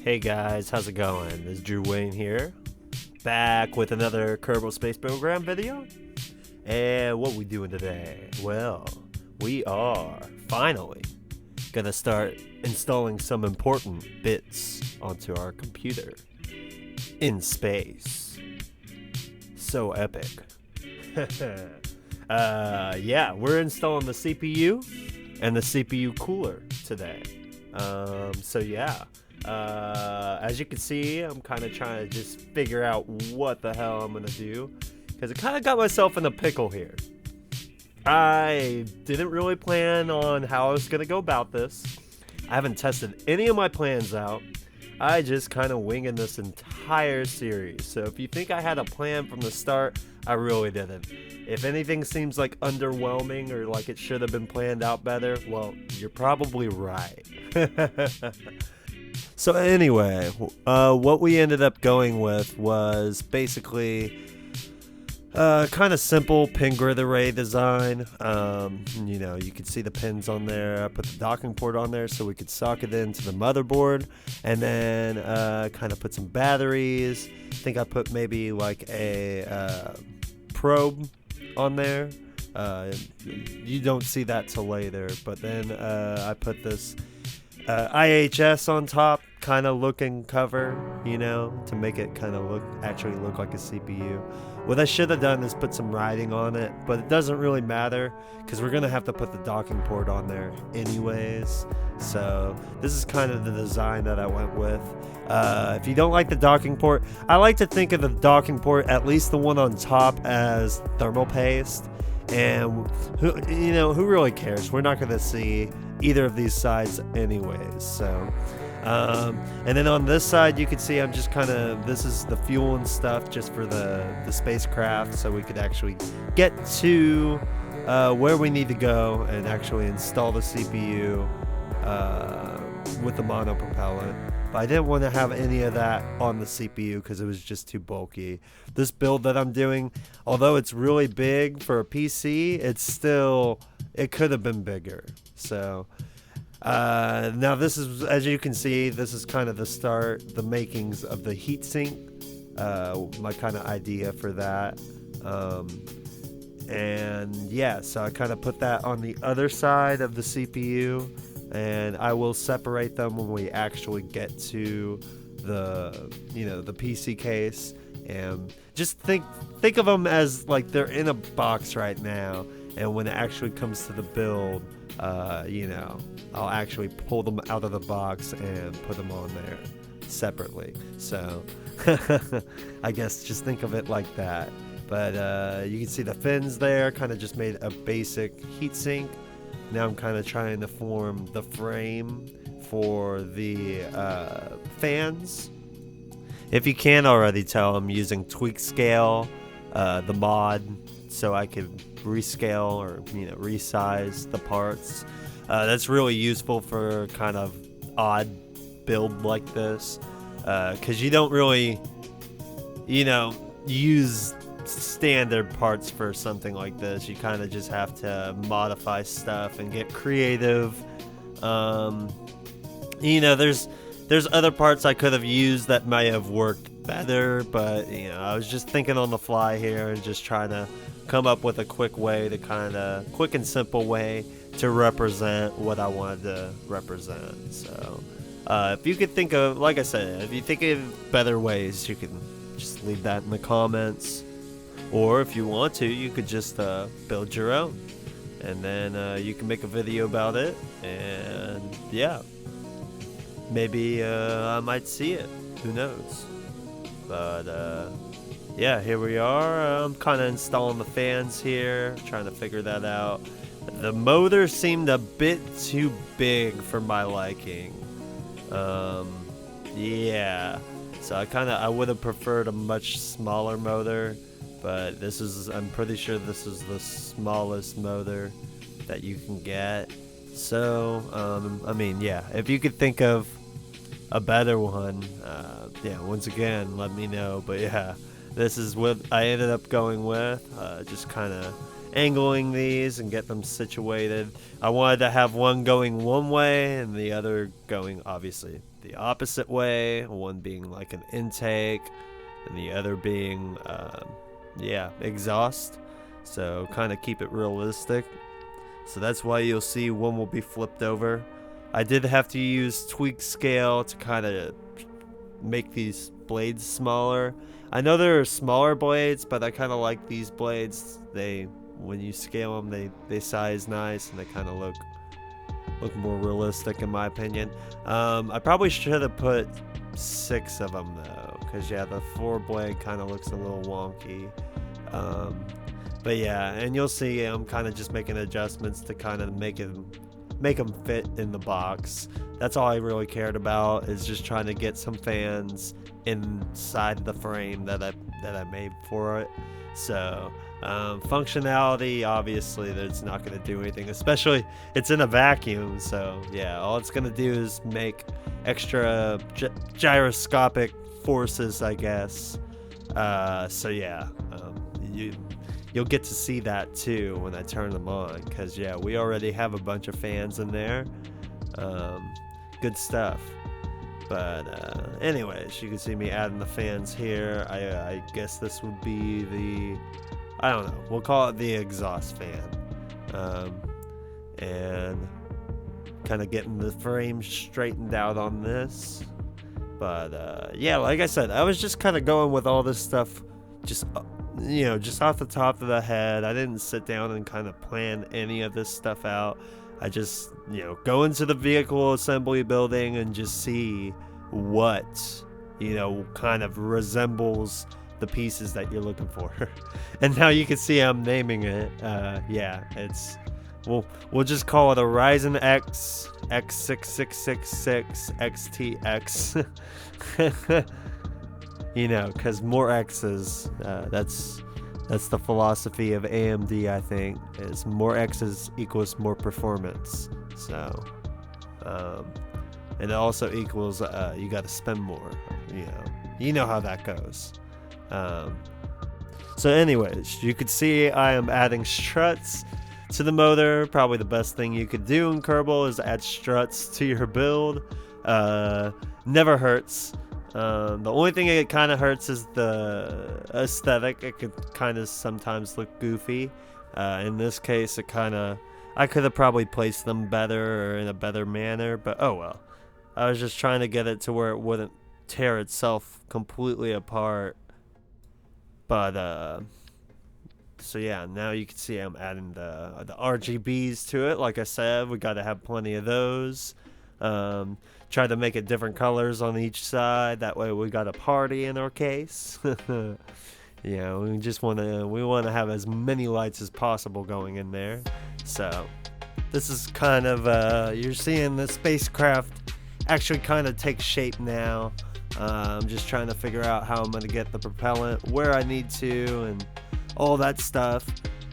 Hey guys, how's it going? This is Drew Wayne here, back with another Kerbal Space Program video. And what we doing today? Well, we are finally gonna start installing some important bits onto our computer in space. So epic. Yeah, we're installing the CPU and the CPU cooler today. As you can see, I'm kind of trying to just figure out what the hell I'm gonna do, because I kind of got myself in a pickle here. I didn't really plan on how I was gonna go about this. I haven't tested any of my plans out. I just kind of winging this entire series. So if you think I had a plan from the start, I really didn't. If anything seems like underwhelming or like it should have been planned out better, well, you're probably right. So anyway, what we ended up going with was basically kind of simple pin grid array design. You can see the pins on there. I put the docking port on there so we could socket it into the motherboard, and then kind of put some batteries. I think I put maybe like a probe on there. You don't see that till later, but then I put this IHS on top, kind of looking cover, to make it kind of actually look like a CPU. What I should have done is put some writing on it, but it doesn't really matter because we're gonna have to put the docking port on there anyways. So this is kind of the design that I went with. If you don't like the docking port, I like to think of the docking port, at least the one on top, as thermal paste. And who really cares? We're not gonna see either of these sides anyways. So and then on this side you can see I'm just this is the fuel and stuff just for the spacecraft, so we could actually get to where we need to go and actually install the CPU with the monopropellant. But I didn't want to have any of that on the CPU because it was just too bulky. This build that I'm doing, although it's really big for a PC, it could have been bigger. So now this is, as you can see, this is kind of the start, the makings of the heatsink, my kind of idea for that. And yeah, so I kind of put that on the other side of the CPU, and I will separate them when we actually get to the PC case. And just think of them as like they're in a box right now, and when it actually comes to the build, I'll actually pull them out of the box and put them on there separately. So I guess just think of it like that. But you can see the fins there, kind of just made a basic heatsink. Now I'm kind of trying to form the frame for the fans. If you can't already tell, I'm using tweak scale, the mod, so I could rescale or resize the parts. That's really useful for kind of odd build like this, because you don't really use standard parts for something like this. You kind of just have to modify stuff and get creative. There's other parts I could have used that might have worked better, but I was just thinking on the fly here and just trying to come up with a quick and simple way to represent what I wanted to represent. So if you could think of, like I said, if you think of better ways, you can just leave that in the comments. Or if you want to, you could just build your own, and then you can make a video about it, and yeah, maybe I might see it, who knows. But yeah, here we are. I'm kind of installing the fans here, trying to figure that out. The motor seemed a bit too big for my liking. Yeah, so I would have preferred a much smaller motor. But I'm pretty sure this is the smallest motor that you can get. So, yeah, if you could think of a better one, once again, let me know. But yeah, this is what I ended up going with. Just kind of angling these and get them situated. I wanted to have one going one way and the other going obviously the opposite way, one being like an intake and the other being exhaust, so kind of keep it realistic. So that's why you'll see one will be flipped over. I did have to use tweak scale to kind of make these blades smaller. I know there are smaller blades, but I kind of like these blades. When you scale them, they size nice and they kind of look more realistic in my opinion. I probably should have put 6 of them though, because yeah, the 4 blade kind of looks a little wonky. But yeah, and you'll see I'm kind of just making adjustments to kind of make them fit in the box. That's all I really cared about, is just trying to get some fans inside the frame that I made for it. So functionality, obviously that's not going to do anything, especially it's in a vacuum. So yeah, all it's going to do is make extra gyroscopic forces, I guess. So yeah, you'll get to see that too when I turn them on, because yeah, we already have a bunch of fans in there. Good stuff. But anyways, you can see me adding the fans here. I guess this would be the, I don't know, we'll call it the exhaust fan. And kind of getting the frame straightened out on this. But yeah, like I said, I was just kind of going with all this stuff just off the top of the head. I didn't sit down and kind of plan any of this stuff out. I just, go into the vehicle assembly building and just see what, kind of resembles the pieces that you're looking for. And now you can see I'm naming it. Yeah, we'll just call it a Ryzen X X6666 XTX. Because more X's, that's the philosophy of AMD, I think, is more X's equals more performance. So, and it also equals you got to spend more. You know how that goes. So, anyways, you could see I am adding struts to the motor. Probably the best thing you could do in Kerbal is add struts to your build. Never hurts. The only thing it kind of hurts is the aesthetic. It could kind of sometimes look goofy. In this case, I could have probably placed them better or in a better manner, but oh well. I was just trying to get it to where it wouldn't tear itself completely apart. But so yeah, now you can see I'm adding the RGBs to it. Like I said, we got to have plenty of those. Try to make it different colors on each side. That way we got a party in our case. Yeah, we want to have as many lights as possible going in there. So this is kind of you're seeing the spacecraft actually kind of take shape now. I'm just trying to figure out how I'm going to get the propellant where I need to and all that stuff.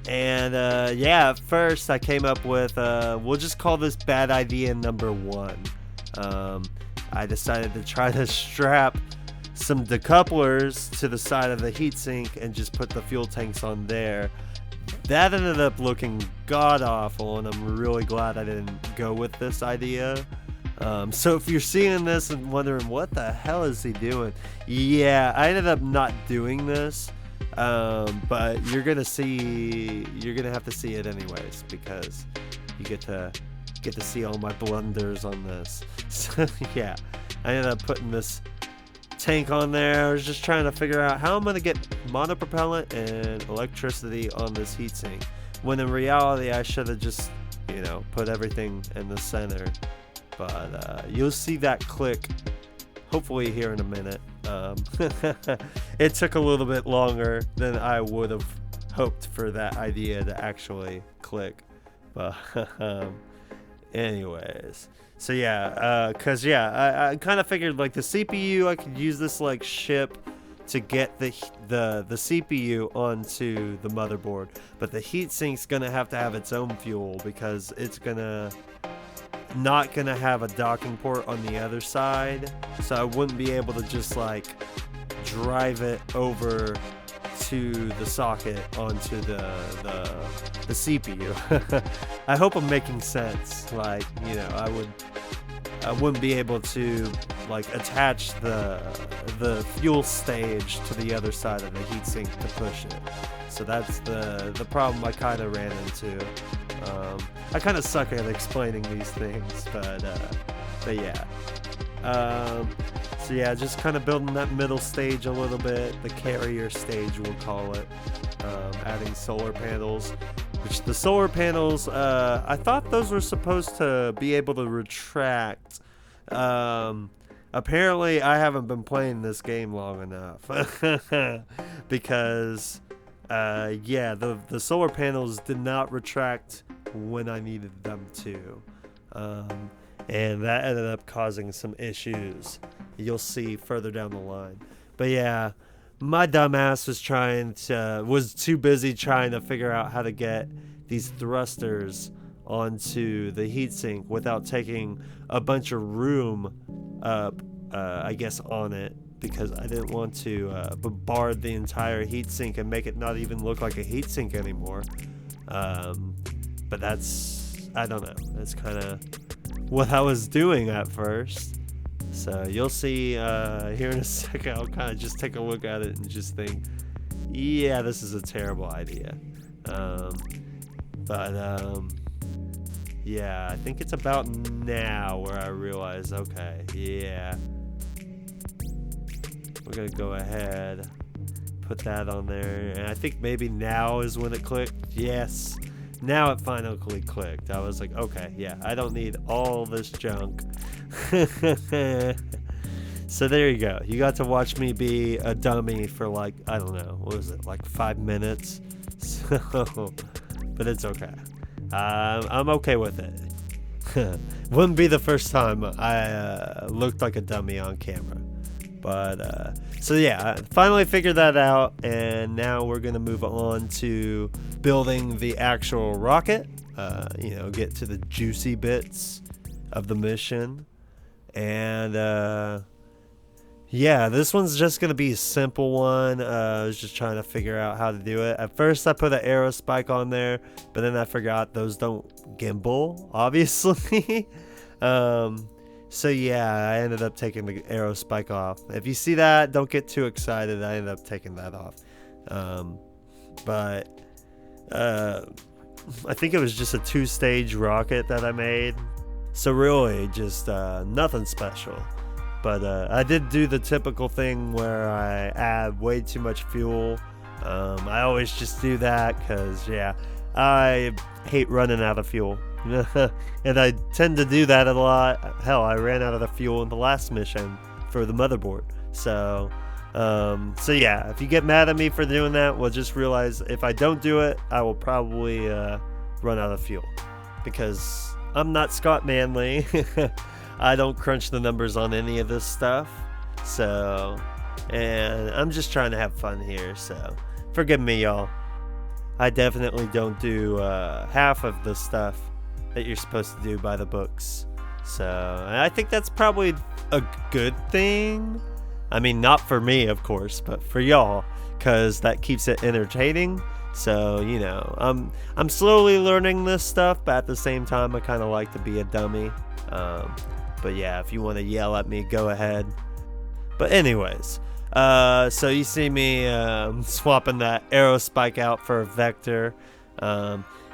And yeah, at first I came up with we'll just call this bad idea number 1. I decided to try to strap some decouplers to the side of the heatsink and just put the fuel tanks on there. That ended up looking god awful, and I'm really glad I didn't go with this idea. So if you're seeing this and wondering what the hell is he doing, yeah, I ended up not doing this. But you're gonna have to see it anyways, because you get to see all my blunders on this. So yeah, I ended up putting this tank on there. I was just trying to figure out how I'm gonna get monopropellant and electricity on this heatsink, when in reality I should have just put everything in the center. But you'll see that click hopefully here in a minute. It took a little bit longer than I would have hoped for that idea to actually click, but anyways, so yeah, cause yeah, I kind of figured like the CPU, I could use this like ship to get the CPU onto the motherboard, but the heatsink's gonna have to have its own fuel, because it's not gonna have a docking port on the other side, so I wouldn't be able to just like drive it over to the socket onto the CPU. I hope I'm making sense. Like, you know, I wouldn't be able to like attach the fuel stage to the other side of the heatsink to push it. So that's the problem I kind of ran into. I kind of suck at explaining these things, but yeah. So yeah, just kind of building that middle stage a little bit, the carrier stage we'll call it. Adding solar panels, which the solar panels, I thought those were supposed to be able to retract. Apparently I haven't been playing this game long enough because yeah, the solar panels did not retract when I needed them to, and that ended up causing some issues you'll see further down the line. But yeah, my dumbass was too busy trying to figure out how to get these thrusters onto the heatsink without taking a bunch of room up, I guess, on it, because I didn't want to bombard the entire heatsink and make it not even look like a heatsink anymore. But that's, I don't know, that's kind of what I was doing at first. So you'll see here in a second. I'll kind of just take a look at it and just think, yeah, this is a terrible idea. Yeah, I think it's about now where I realize, okay, yeah, we're gonna go ahead, put that on there, and I think maybe now is when it clicked. Yes, now it finally clicked. I was like, okay, yeah, I don't need all this junk. So there you go. You got to watch me be a dummy for like, I don't know, what was it, like 5 minutes? So, but it's okay. I'm okay with it. Wouldn't be the first time I looked like a dummy on camera. But so yeah, I finally figured that out, and now we're gonna move on to building the actual rocket. You know, get to the juicy bits of the mission. And yeah, this one's just gonna be a simple one. I was just trying to figure out how to do it. At first I put an arrow spike on there, but then I forgot those don't gimbal, obviously. So yeah, I ended up taking the arrow spike off. If you see that, don't get too excited. I ended up taking that off. But I think it was just a 2-stage rocket that I made. So really just nothing special. But I did do the typical thing where I add way too much fuel. I always just do that because, yeah, I hate running out of fuel. And I tend to do that a lot. Hell, I ran out of the fuel in the last mission for the motherboard. So yeah, if you get mad at me for doing that, well, just realize if I don't do it, I will probably run out of fuel. Because I'm not Scott Manley. I don't crunch the numbers on any of this stuff. So, and I'm just trying to have fun here. So, forgive me, y'all. I definitely don't do half of the stuff that you're supposed to do by the books. So, I think that's probably a good thing. I mean, not for me, of course, but for y'all, because that keeps it entertaining. So, you know, I'm slowly learning this stuff, but at the same time, I kind of like to be a dummy. But yeah, if you want to yell at me, go ahead. But anyways, so you see me swapping that arrow spike out for a vector.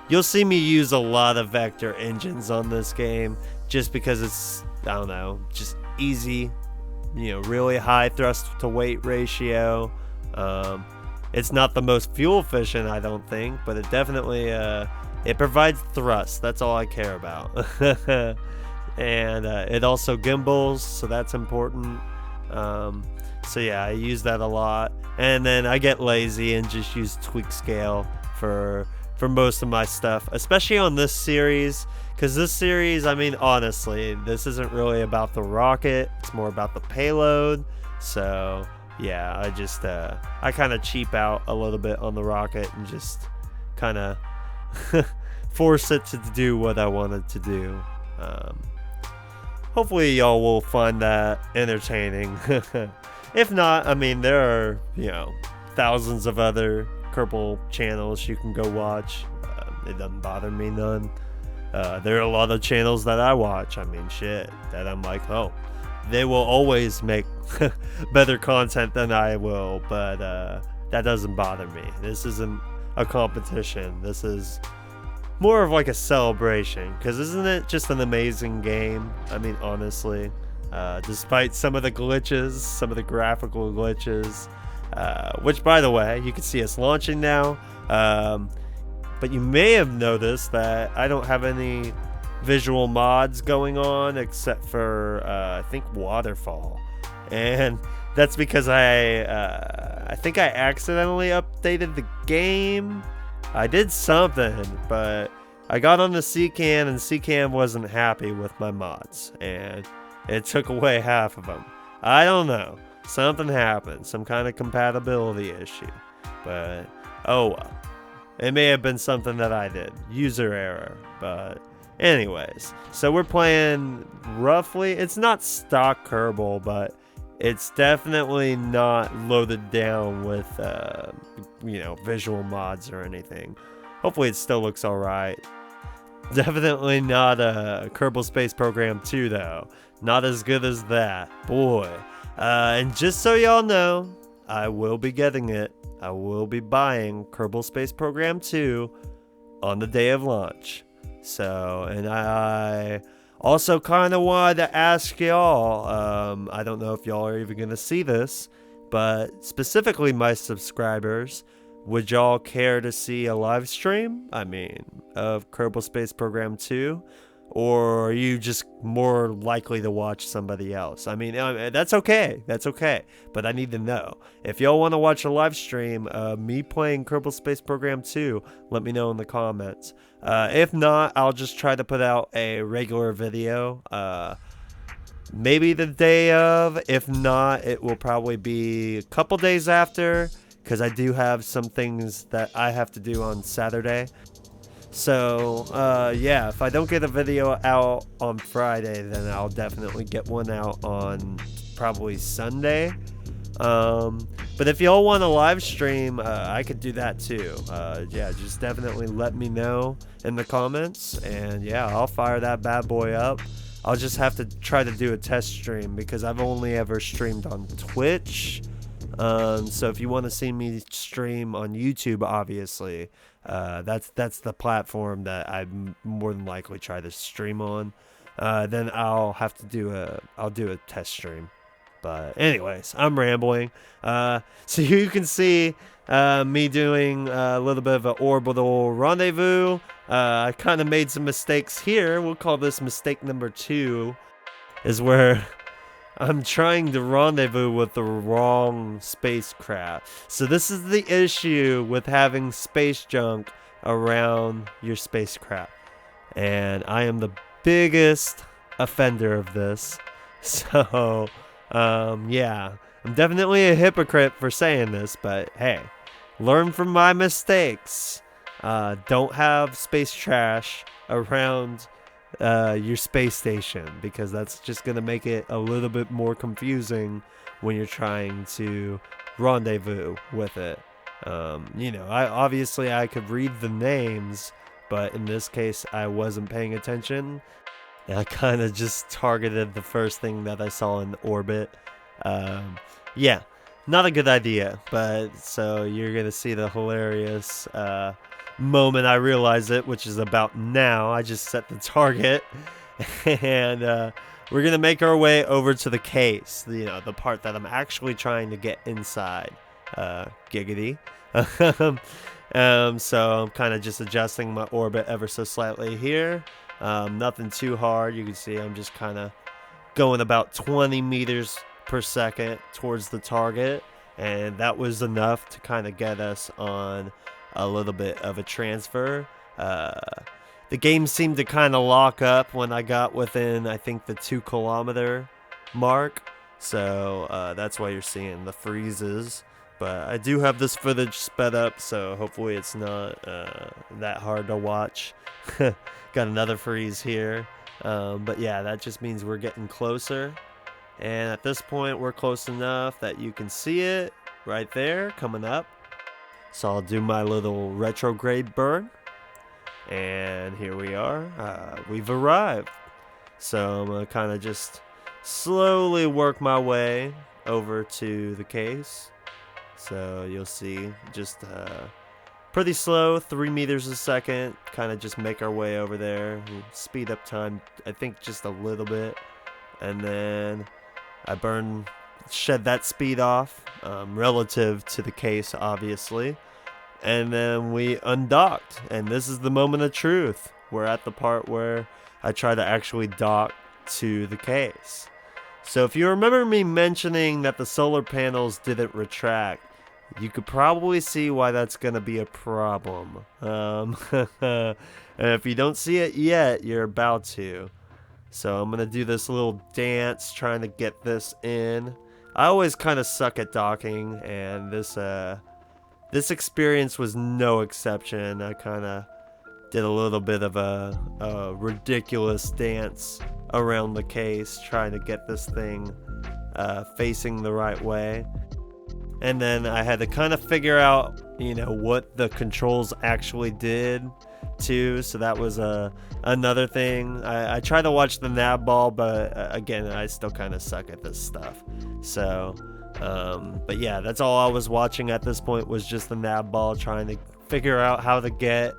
You'll see me use a lot of vector engines on this game just because it's, I don't know, just easy, you know, really high thrust to weight ratio. It's not the most fuel efficient, I don't think, but it definitely it provides thrust. That's all I care about. And it also gimbals, so that's important. So yeah, I use that a lot, and then I get lazy and just use tweak scale for most of my stuff, especially on this series, because this series, I mean, honestly, this isn't really about the rocket, it's more about the payload. So yeah, I just I kind of cheap out a little bit on the rocket and just kind of force it to do what I wanted to do. Hopefully y'all will find that entertaining. If not, I mean, there are, you know, thousands of other Kerbal channels you can go watch. It doesn't bother me none. There are a lot of channels that I watch, I mean, shit, that I'm like, oh, they will always make better content than I will, but that doesn't bother me. This isn't a competition. This is more of like a celebration, because isn't it just an amazing game? I mean, honestly, despite some of the glitches, some of the graphical glitches, which, by the way, you can see us launching now. But you may have noticed that I don't have any visual mods going on except for I think waterfall, and that's because I think I accidentally updated the game. I did something, but I got on the CCAM and CCAM wasn't happy with my mods, and it took away half of them. I don't know, something happened, some kind of compatibility issue, but oh well. It may have been something that I did. User error. But anyways. So we're playing roughly. It's not stock Kerbal, but it's definitely not loaded down with, visual mods or anything. Hopefully it still looks alright. Definitely not a Kerbal Space Program 2, though. Not as good as that. Boy. And just so y'all know, I will be getting it. I will be buying Kerbal Space Program 2 on the day of launch. So, and I also kind of wanted to ask y'all, I don't know if y'all are even going to see this, but specifically my subscribers, would y'all care to see a live stream? I mean, of Kerbal Space Program 2? Or are you just more likely to watch somebody else? I mean, that's okay. That's okay. But I need to know. If y'all want to watch a live stream of me playing Kerbal Space Program 2, let me know in the comments. If not, I'll just try to put out a regular video. Maybe the day of. If not, it will probably be a couple days after, because I do have some things that I have to do on Saturday. So, yeah, if I don't get a video out on Friday, then I'll definitely get one out on probably Sunday. But if y'all want a live stream, I could do that too. Yeah, just definitely let me know in the comments, and yeah, I'll fire that bad boy up. I'll just have to try to do a test stream, because I've only ever streamed on Twitch. So if you want to see me stream on YouTube, obviously, that's the platform that I'd more than likely try to stream on. Then I'll have to do a test stream. But anyways, I'm rambling. So you can see me doing a little bit of an orbital rendezvous. I kind of made some mistakes here. We'll call this mistake number 2, is where I'm trying to rendezvous with the wrong spacecraft. So this is the issue with having space junk around your spacecraft. And I am the biggest offender of this. So, yeah. I'm definitely a hypocrite for saying this, but hey, learn from my mistakes. Don't have space trash around your space station, because that's just going to make it a little bit more confusing when you're trying to rendezvous with it. Obviously I could read the names, but in this case I wasn't paying attention, and I kind of just targeted the first thing that I saw in orbit. Yeah, not a good idea, but so you're going to see the hilarious moment I realize it, which is about now. I just set the target, and we're gonna make our way over to the case, the part that I'm actually trying to get inside. Giggity. So I'm kind of just adjusting my orbit ever so slightly here. Nothing too hard. You can see I'm just kind of going about 20 meters per second towards the target, and that was enough to kind of get us on a little bit of a transfer. The game seemed to kind of lock up when I got within, I think, the 2 kilometer mark. So that's why you're seeing the freezes. But I do have this footage sped up, so hopefully it's not that hard to watch. Got another freeze here. But yeah, that just means we're getting closer. And at this point, we're close enough that you can see it. right there coming up. So I'll do my little retrograde burn. And here we are. We've arrived. So I'm going to kind of just slowly work my way over to the case. So you'll see just pretty slow, 3 meters a second. Kind of just make our way over there. Speed up time, I think, just a little bit. And then I shed that speed off relative to the case, obviously. And then we undocked, and this is the moment of truth. We're at the part where I try to actually dock to the case. So if you remember me mentioning that the solar panels didn't retract, you could probably see why that's going to be a problem. And if you don't see it yet, you're about to. So I'm going to do this little dance trying to get this in. I always kind of suck at docking, and this experience was no exception. I kind of did a little bit of a ridiculous dance around the case, trying to get this thing facing the right way. And then I had to kind of figure out, what the controls actually did too. So that was another thing. I tried to watch the nav ball, but again, I still kind of suck at this stuff. So but yeah, that's all I was watching at this point, was just the nav ball, trying to figure out how to get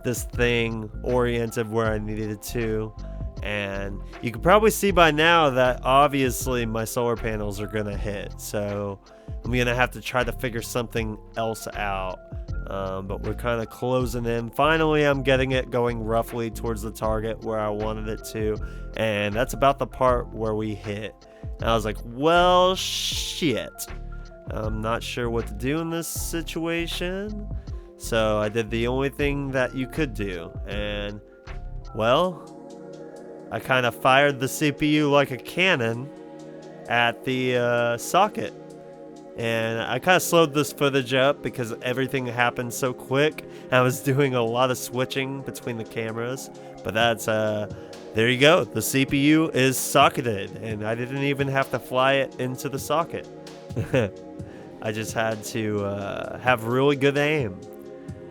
this thing oriented where I needed it to. And you can probably see by now that obviously my solar panels are gonna hit, so I'm gonna have to try to figure something else out. But we're kind of closing in. Finally, I'm getting it going roughly towards the target where I wanted it to, and that's about the part where we hit. And I was like, well, shit. I'm not sure what to do in this situation. So I did the only thing that you could do. And, well, I kind of fired the CPU like a cannon at the socket. And I kind of slowed this footage up because everything happened so quick. I was doing a lot of switching between the cameras. But that's, there you go. The CPU is socketed, and I didn't even have to fly it into the socket. I just had to have really good aim.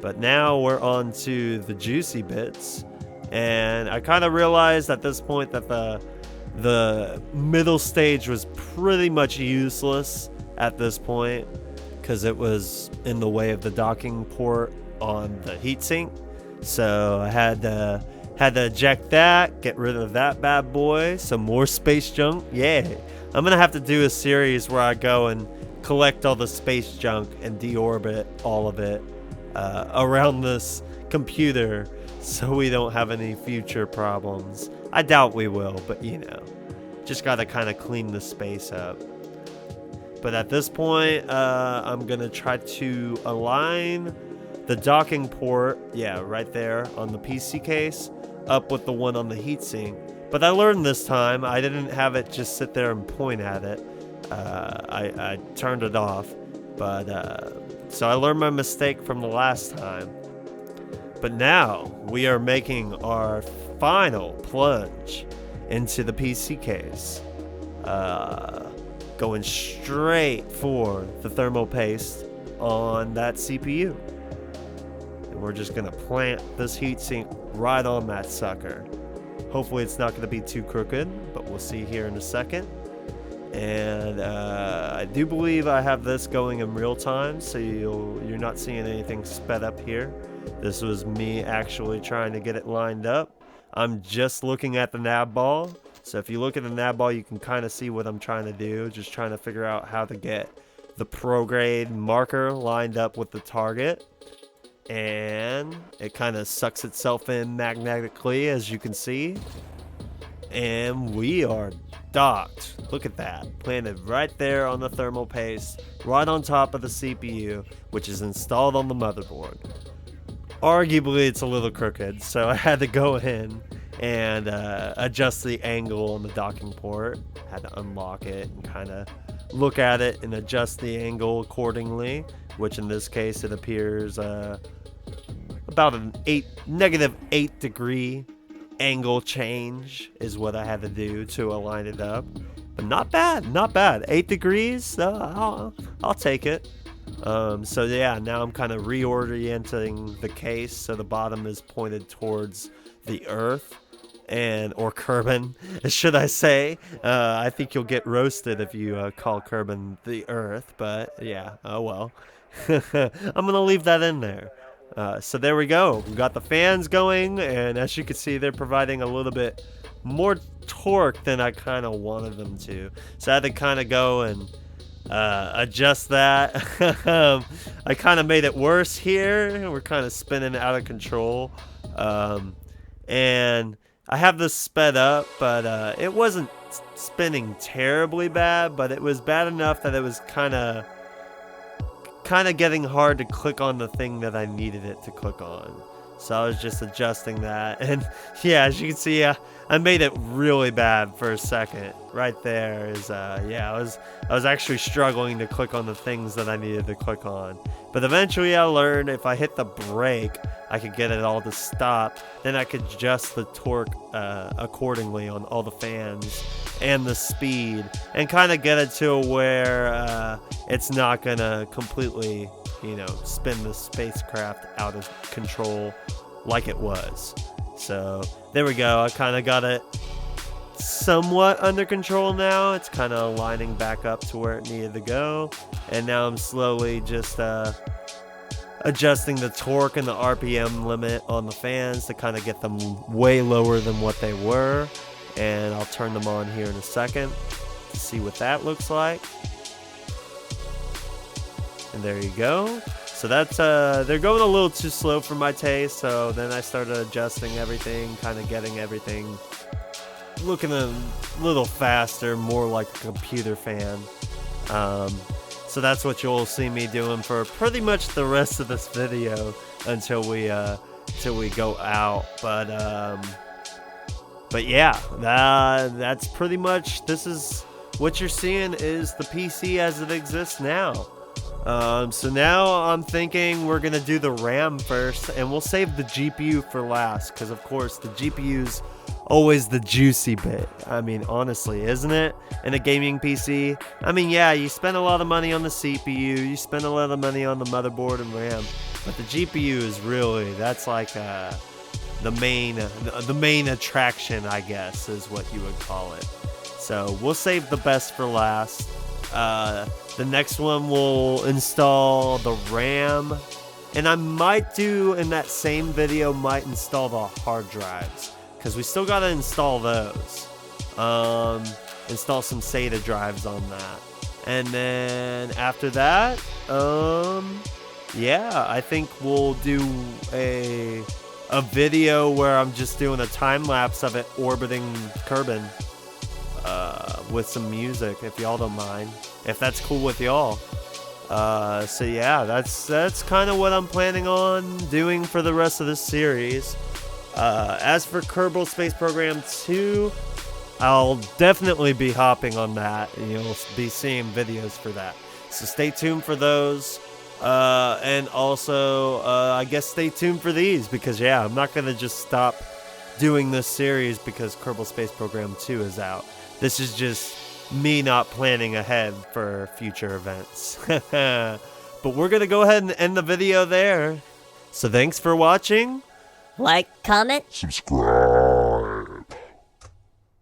But now we're on to the juicy bits. And I kind of realized at this point that the middle stage was pretty much useless at this point, because it was in the way of the docking port on the heatsink. So I had to eject that, get rid of that bad boy. Some more space junk. Yeah, I'm gonna have to do a series where I go and collect all the space junk and deorbit all of it around this computer, so we don't have any future problems. I doubt we will, but just gotta kind of clean the space up. But at this point, I'm going to try to align the docking port, right there on the PC case, up with the one on the heatsink. But I learned this time, I didn't have it just sit there and point at it. I turned it off. But so I learned my mistake from the last time. But now we are making our final plunge into the PC case. Going straight for the thermal paste on that CPU. And we're just gonna plant this heatsink right on that sucker. Hopefully it's not gonna be too crooked, but we'll see here in a second. And I do believe I have this going in real time, so you're not seeing anything sped up here. This was me actually trying to get it lined up. I'm just looking at the nav ball. So if you look at the nav ball, you can kind of see what I'm trying to do. Just trying to figure out how to get the prograde marker lined up with the target. And it kind of sucks itself in magnetically, as you can see. And we are docked. Look at that. Planted right there on the thermal paste, right on top of the CPU, which is installed on the motherboard. Arguably, it's a little crooked, so I had to go in and adjust the angle on the docking port. Had to unlock it and kind of look at it and adjust the angle accordingly, which in this case it appears about an -8 degree angle change is what I had to do to align it up. But not bad, not bad. 8 degrees, I'll take it. So yeah, now I'm kind of reorienting the case so the bottom is pointed towards the Earth, or Kerbin, should I say. I think you'll get roasted if you call Kerbin the Earth, but yeah, oh well. I'm gonna leave that in there. So there we go. We got the fans going, and as you can see, they're providing a little bit more torque than I kind of wanted them to. So I had to kind of go and adjust that. I kind of made it worse here. We're kind of spinning out of control. And I have this sped up, but it wasn't spinning terribly bad, but it was bad enough that it was kind of getting hard to click on the thing that I needed it to click on. So I was just adjusting that, and yeah, as you can see, I made it really bad for a second. Right there is, yeah, I was actually struggling to click on the things that I needed to click on. But eventually I learned if I hit the brake, I could get it all to stop. Then I could adjust the torque accordingly on all the fans and the speed, and kind of get it to where it's not gonna completely, spin the spacecraft out of control like it was. So there we go. I kind of got it somewhat under control now. It's kind of aligning back up to where it needed to go, and now I'm slowly just adjusting the torque and the RPM limit on the fans to kind of get them way lower than what they were, and I'll turn them on here in a second to see what that looks like. And there you go. So that's they're going a little too slow for my taste, so then I started adjusting everything, kind of getting everything looking a little faster, more like a computer fan. So that's what you'll see me doing for pretty much the rest of this video until we go out. But yeah, that's pretty much, this is what you're seeing is the PC as it exists now. So now I'm thinking we're gonna do the RAM first, and we'll save the GPU for last, because of course the GPU's always the juicy bit. I mean, honestly, isn't it? In a gaming PC, I mean, yeah, you spend a lot of money on the CPU, you spend a lot of money on the motherboard and RAM, but the GPU is really, that's like the main attraction, I guess, is what you would call it. So we'll save the best for last. The next one will install the RAM, and I might do in that same video, might install the hard drives, because we still got to install those. Install some SATA drives on that, and then after that, yeah, I think we'll do a video where I'm just doing a time lapse of it orbiting Kerbin with some music, if y'all don't mind, if that's cool with y'all. So yeah, that's kind of what I'm planning on doing for the rest of this series. As for Kerbal Space Program 2, I'll definitely be hopping on that, and you'll be seeing videos for that. So stay tuned for those. And also, I guess stay tuned for these, because yeah, I'm not going to just stop doing this series because Kerbal Space Program 2 is out. This is just me not planning ahead for future events. But we're going to go ahead and end the video there. So thanks for watching. Like, comment, subscribe.